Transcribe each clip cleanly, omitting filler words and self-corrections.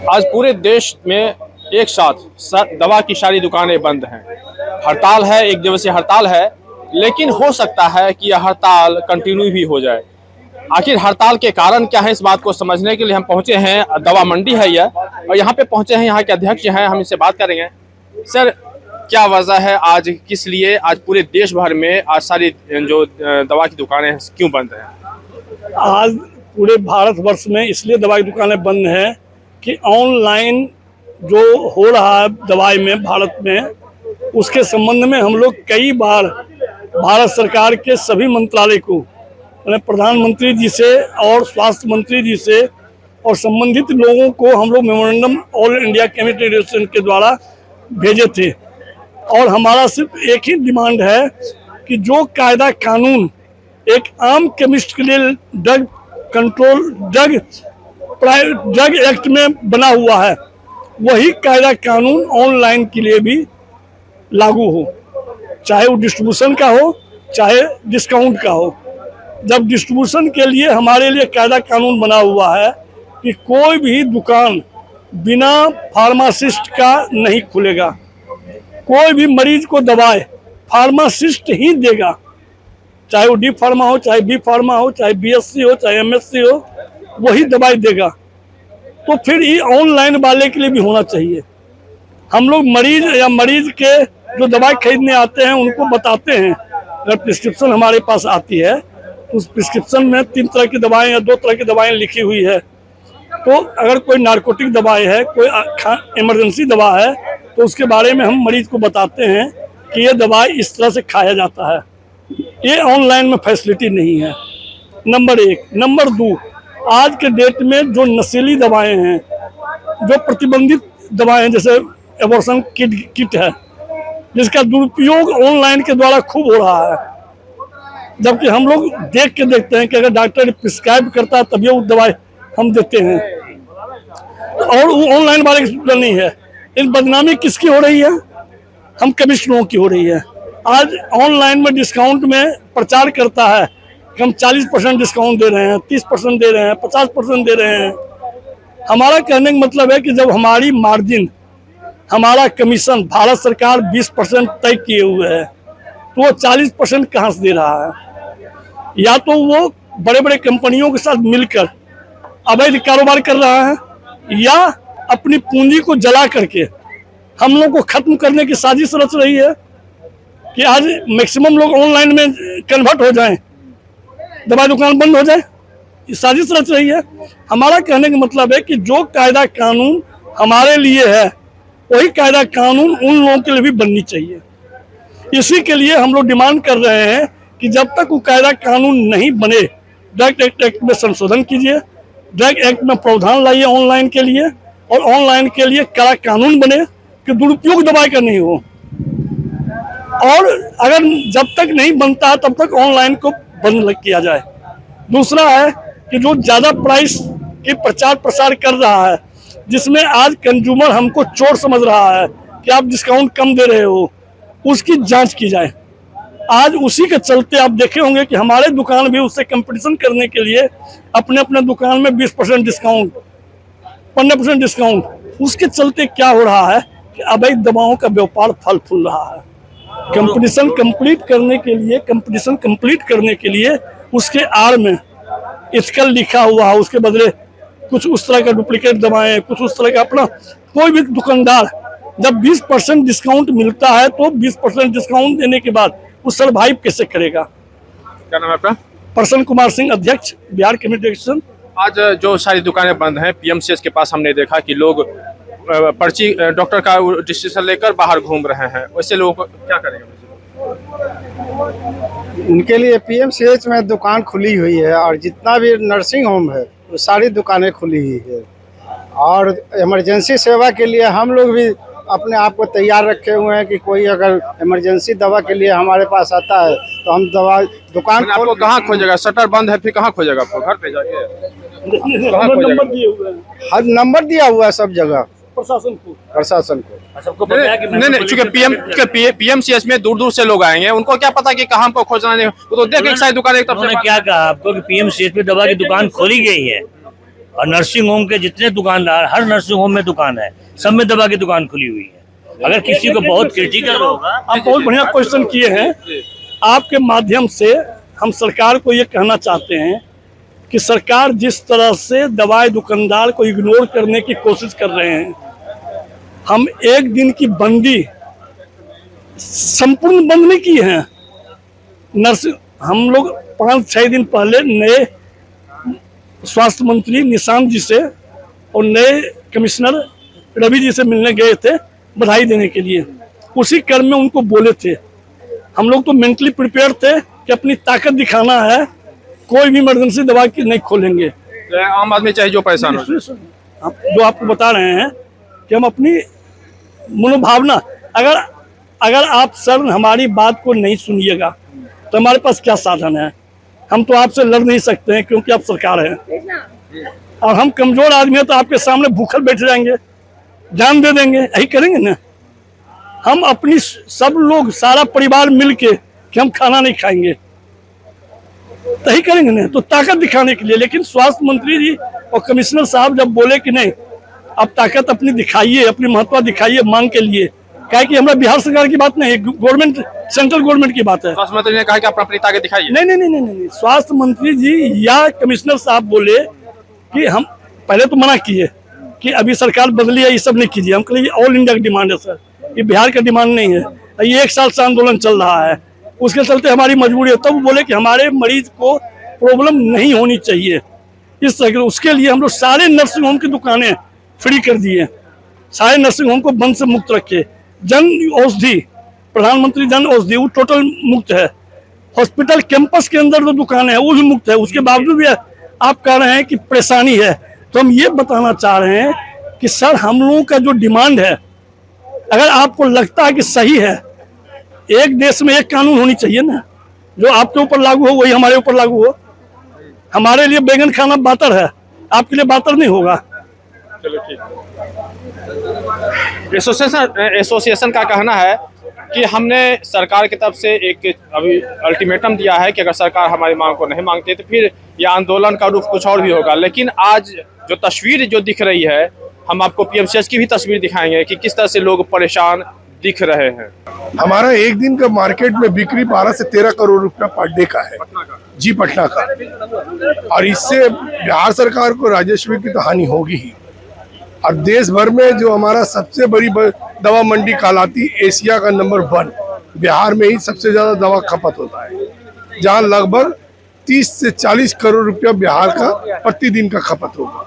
आज पूरे देश में एक साथ दवा की सारी दुकानें बंद हैं। हड़ताल है, एक दिवसीय हड़ताल है, लेकिन हो सकता है कि यह हड़ताल कंटिन्यू भी हो जाए। आखिर हड़ताल के कारण क्या है, इस बात को समझने के लिए हम पहुंचे हैं। दवा मंडी है यह, और यहाँ पे पहुंचे हैं, यहाँ के अध्यक्ष हैं, हम इनसे बात करेंगे। सर, क्या वजह है आज, किस लिए आज पूरे देश भर में आज सारी जो दवा की दुकानें क्यों बंद हैं? आज पूरे भारतवर्ष में इसलिए दवाई दुकानें बंद हैं कि ऑनलाइन जो हो रहा है दवाई में भारत में, उसके संबंध में हम लोग कई बार भारत सरकार के सभी मंत्रालय को, मैंने प्रधानमंत्री जी से और स्वास्थ्य मंत्री जी से और संबंधित लोगों को हम लोग memorandum all India chemist federation के द्वारा भेजे थे। और हमारा सिर्फ एक ही डिमांड है कि जो कायदा कानून एक आम केमिस्ट के लिए ड्रग कंट्रोल ड्रग एक्ट में बना हुआ है, वही कायदा कानून ऑनलाइन के लिए भी लागू हो, चाहे वो डिस्ट्रीब्यूशन का हो चाहे डिस्काउंट का हो। जब डिस्ट्रीब्यूशन के लिए हमारे लिए कायदा कानून बना हुआ है कि कोई भी दुकान बिना फार्मासिस्ट का नहीं खुलेगा, कोई भी मरीज को दवाई फार्मासिस्ट ही देगा, चाहे वो डी फार्मा हो, चाहे बी फार्मा हो, चाहे बीएससी हो, चाहे एमएससी हो, वही दवाई देगा। तो फिर ये ऑनलाइन वाले के लिए भी होना चाहिए। हम लोग मरीज के जो दवाई खरीदने आते हैं उनको बताते हैं, अगर प्रिस्क्रिप्शन हमारे पास आती है तो उस प्रिस्क्रिप्शन में 3 तरह की दवाएं या 2 तरह की दवाएं लिखी हुई है। तो अगर कोई नारकोटिक दवाई है, कोई इमरजेंसी दवा है, तो उसके बारे में हम मरीज को बताते हैं कि ये दवाई इस तरह से खाया जाता है। ये ऑनलाइन में फैसिलिटी नहीं है, नंबर 1। नंबर 2, आज के डेट में जो नशीली दवाएं हैं, जो प्रतिबंधित दवाएं हैं, जैसे एबॉर्शन किट है, जिसका दुरुपयोग ऑनलाइन के द्वारा खूब हो रहा है। जबकि हम लोग देख के देखते हैं कि अगर डॉक्टर प्रिस्क्राइब करता है तभी वो दवाई हम देते हैं, और वो ऑनलाइन वाले की नहीं है। इन बदनामी किसकी हो रही है? हम केमिस्ट लोगों की हो रही है। आज ऑनलाइन में डिस्काउंट में प्रचार करता है कि हम 40% डिस्काउंट दे रहे हैं, 30% दे रहे हैं, 50% दे रहे हैं। हमारा कहने का मतलब है कि जब हमारी मार्जिन, हमारा कमीशन भारत सरकार 20% तय किए हुए है, तो वो 40% कहाँ से दे रहा है? या तो वो बड़े बड़े कंपनियों के साथ मिलकर अवैध कारोबार कर रहा है, या अपनी पूंजी को जला करके हम लोग को खत्म करने की साजिश रच रही है कि आज मैक्सिमम लोग ऑनलाइन में कन्वर्ट हो जाएं, दवा दुकान बंद हो जाए। ये साजिश रच रही है। हमारा कहने का मतलब है कि जो कायदा कानून हमारे लिए है, वही कायदा कानून उन लोगों के लिए भी बननी चाहिए। इसी के लिए हम लोग डिमांड कर रहे हैं कि जब तक वो कायदा कानून नहीं बने, ड्रग एक्ट में संशोधन कीजिए, ड्रग एक्ट में प्रावधान लाइए ऑनलाइन के लिए, और ऑनलाइन के लिए कड़ा कानून बने कि दुरुपयोग दवाई का नहीं हो। और अगर जब तक नहीं बनता तब तक ऑनलाइन को बंद किया जाए। दूसरा है कि जो ज़्यादा प्राइस के प्रचार प्रसार कर रहा है, जिसमें आज कंज्यूमर हमको चोर समझ रहा है कि आप डिस्काउंट कम दे रहे हो, उसकी जांच की जाए। आज उसी के चलते आप देखे होंगे कि हमारे दुकान भी उससे कंपटीशन करने के लिए अपने अपने दुकान में 20% डिस्काउंट, 15% डिस्काउंट, उसके चलते क्या हो रहा है कि अवैध दवाओं का व्यापार फल फूल रहा है। कंपटीशन कंप्लीट करने के लिए उसके आड़ में एथिकल लिखा हुआ है, उसके बदले कुछ उस तरह का डुप्लीकेट दवाएं, कुछ उस तरह का अपना। कोई भी दुकानदार जब 20% डिस्काउंट मिलता है तो 20% डिस्काउंट देने के बाद वो सर्वाइव कैसे करेगा? क्या नाम है आपका? प्रसन्न कुमार सिंह, अध्यक्छ बिहार केमिस्ट फेडरेशन। आज जो सारी दुकानें बंद हैं, पीएमसीएच के पास हमने देखा कि लोग पर्ची डॉक्टर का डिसीजन लेकर बाहर घूम रहे हैं। वैसे लोगों को क्या करेंगे? उनके लिए पीएमसीएच में दुकान खुली हुई है, और जितना भी नर्सिंग होम है वो सारी दुकानें खुली हुई है। और इमरजेंसी सेवा के लिए हम लोग भी अपने आप को तैयार रखे हुए हैं कि कोई अगर इमरजेंसी दवा के लिए हमारे पास आता है तो हम दवा दुकान आपको कहाँ खोजेगा? शटर बंद है, फिर कहाँ खोजेगा? आपको घर पे जाके हर नंबर दिया हुआ है सब जगह प्रशासन को सबको पता है कि नहीं, चूंकि पीएमसीएच में दूर दूर से लोग आएंगे, उनको क्या पता कि कहाँ हमको खोजना नहीं। वो तो देख एक सारी दुकान एक तरफ से क्या कहा आपको कि पीएमसीएच में दवा की दुकान खोली गई है, और नर्सिंग होम के जितने दुकानदार, हर नर्सिंग होम में दुकान है, सब में दवा की दुकान खुली हुई है। अगर किसी को बहुत क्रिटिकल होगा, आप बहुत बढ़िया क्वेश्चन किए हैं। आपके माध्यम से हम सरकार को ये कहना चाहते हैं कि सरकार जिस तरह से दवाई दुकानदार को इग्नोर करने की कोशिश कर रहे हैं, हम एक दिन की बंदी संपूर्ण बंद नहीं की है। हम लोग 5-6 दिन पहले नए स्वास्थ्य मंत्री निशांत जी से और नए कमिश्नर रवि जी से मिलने गए थे बधाई देने के लिए। उसी क्रम में उनको बोले थे, हम लोग तो मेंटली प्रिपेयर थे कि अपनी ताकत दिखाना है, कोई भी इमरजेंसी दवा की नहीं खोलेंगे। आम आदमी चाहे जो परेशान हो, जो आपको बता रहे हैं कि हम अपनी मनोभावना, अगर आप सर हमारी बात को नहीं सुनिएगा तो हमारे पास क्या साधन है। हम तो आपसे लड़ नहीं सकते हैं क्योंकि आप सरकार हैं, और हम कमजोर आदमी हैं तो आपके सामने भूखल बैठ जाएंगे, जान दे देंगे, यही करेंगे ना। हम अपनी सब लोग, सारा परिवार मिलके कि हम खाना नहीं खाएंगे, तो यही करेंगे ना, तो ताकत दिखाने के लिए। लेकिन स्वास्थ्य मंत्री जी और कमिश्नर साहब जब बोले कि नहीं, अब ताकत अपनी दिखाइए, अपनी महत्व दिखाइए मांग के लिए, क्या कि हमारा बिहार सरकार की बात नहीं है, गवर्नमेंट, सेंट्रल गवर्नमेंट की बात है। स्वास्थ्य मंत्री ने कहा कि अपनी ताकत दिखाइए। नहीं, स्वास्थ्य मंत्री जी या कमिश्नर साहब बोले कि हम पहले तो मना किए कि अभी सरकार बदली है, ये सब नहीं कीजिए। हम कहे ऑल इंडिया की डिमांड है सर, ये बिहार का डिमांड नहीं है, ये 1 साल से आंदोलन चल रहा है, उसके चलते हमारी मजबूरी है। तब बोले कि हमारे मरीज को प्रॉब्लम नहीं होनी चाहिए, इस तरह के उसके लिए हम लोग सारे नर्सिंग होम की दुकानें फ्री कर दिए, सारे नर्सिंग होम को बंद से मुक्त रखे। जन औषधि, प्रधानमंत्री जन औषधि, वो टोटल मुक्त है। हॉस्पिटल कैंपस के अंदर जो दुकान है वो भी मुक्त है। उसके बावजूद भी आप कह रहे हैं कि परेशानी है, तो हम ये बताना चाह रहे हैं कि सर हम लोगों का जो डिमांड है, अगर आपको लगता है कि सही है, एक देश में एक कानून होनी चाहिए ना, जो आपके ऊपर लागू हो वही हमारे ऊपर लागू हो। हमारे लिए बैगन खाना बातर है, आपके लिए बातर नहीं होगा। चलो ठीक। एसोसिएशन का कहना है कि हमने सरकार की तरफ से एक अभी अल्टीमेटम दिया है कि अगर सरकार हमारी मांग को नहीं मांगती तो फिर यह आंदोलन का रूप कुछ और भी होगा। लेकिन आज जो तस्वीर जो दिख रही है, हम आपको पीएमसीएच की भी तस्वीर दिखाएंगे कि किस तरह से लोग परेशान दिख रहे हैं। हमारा एक दिन का मार्केट में बिक्री 12 से 13 करोड़ रुपया पर डे का है जी, पटना का, और इससे बिहार सरकार को राजस्व की तो हानि होगी ही। और देश भर में जो हमारा सबसे बड़ी दवा मंडी कहलाती, एशिया का नंबर 1 बिहार में ही सबसे ज्यादा दवा खपत होता है, जहां लगभग 30 से 40 करोड़ रुपया बिहार का प्रतिदिन का खपत होगा।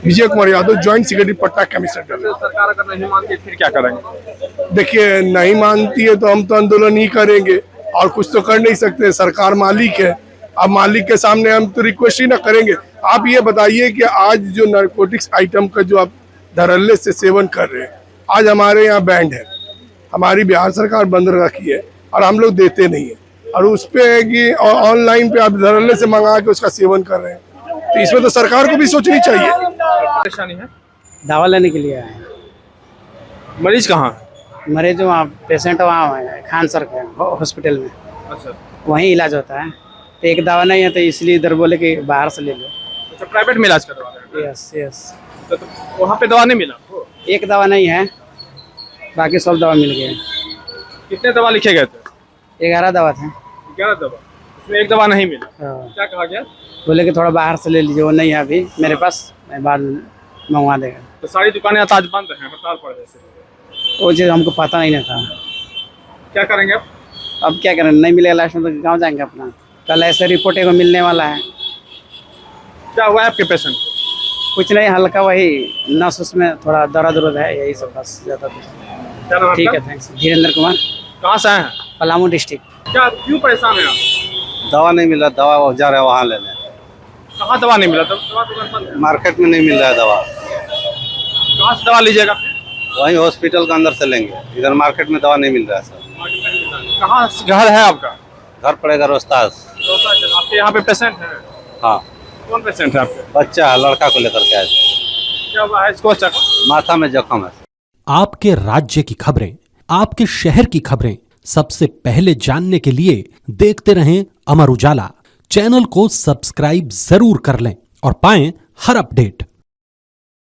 Vijay Kumar Yadav, joint secretary Patna commissioner. सरकार अगर नहीं मानती फिर क्या करेंगे? देखिए, नहीं मानती है तो हम तो आंदोलन ही करेंगे, और कुछ तो कर नहीं सकते। सरकार मालिक है, अब मालिक के सामने हम तो रिक्वेस्ट ही ना करेंगे। आप ये बताइए कि आज जो नारकोटिक्स आइटम का जो आप धड़ल्ले से सेवन कर रहे हैं, आज हमारे यहाँ बैंड है, हमारी बिहार सरकार बंद रखी है और हम लोग देते नहीं है, और उस पे है कि ऑनलाइन पे आप धड़ल्ले से मंगा के उसका सेवन कर रहे हैं, तो इसमें तो सरकार को भी सोचनी चाहिए। परेशानी है, दवा लेने के लिए आए हैं। मरीज कहाँ? मरीज वहाँ, पेशेंट वहाँ है खान सर के हॉस्पिटल में, अच्छा, वहीं इलाज होता है। तो एक दवा नहीं है तो इसलिए इधर बोले कि बाहर से ले लो। अच्छा, प्राइवेट में इलाज करवा रहे हैं? यस। तो वहाँ पे दवा नहीं मिला? एक दवा नहीं है, बाकी सब दवा मिल गए। कितने दवा लिखे गए थे? 11 दवा थे। 11 दवा, उसमें एक दवा नहीं मिला। हाँ। क्या कहा गया? बोले कि थोड़ा बाहर से ले लीजिए, वो नहीं है अभी मेरे पास, मैं बाद में मंगवा देगा। तो सारी दुकानें आज बंद हैं हड़ताल पर जैसे। वो चीज़ हमको पता नहीं था। क्या करेंगे अब? अब क्या करें, नहीं मिलेगा लास्ट में तो गाँव जाएंगे अपना। कल ऐसे रिपोर्ट को मिलने वाला है। क्या हुआ है आपके पेशेंट को? कुछ नहीं, हल्का वही नस उसमें थोड़ा दर्द है, यही सब बस, ज़्यादा कुछ। क्या नाम है ठीक है, आपका? थैंक्स। धीरेन्द्र कुमार, कहाँ से आए हैं? पलामू डिस्ट्रिक्ट। क्या क्यों परेशान है आप? दवा नहीं मिला, दवा जा रहा है वहाँ लेने। कहाँ दवा नहीं मिला? दवा दुकान बंद है। मार्केट में नहीं मिल रहा है दवा, कहाँ से दवा लीजिएगा? वहीं हॉस्पिटल के अंदर से लेंगे, इधर मार्केट में दवा नहीं मिल रहा है सर। कहाँ घर है आपका? घर पड़ेगा रोहतास। आपके यहाँ पे पेशेंट है? हाँ, कौन पेशेंट है आपके? बच्चा है, लड़का को लेकर के आए। क्या हुआ है इसको? अच्छा, माथा में जख्म है। आपके राज्य की खबरें, आपके शहर की खबरें सबसे पहले जानने के लिए देखते रहें अमर उजाला। चैनल को सब्सक्राइब जरूर कर लें और पाएं हर अपडेट।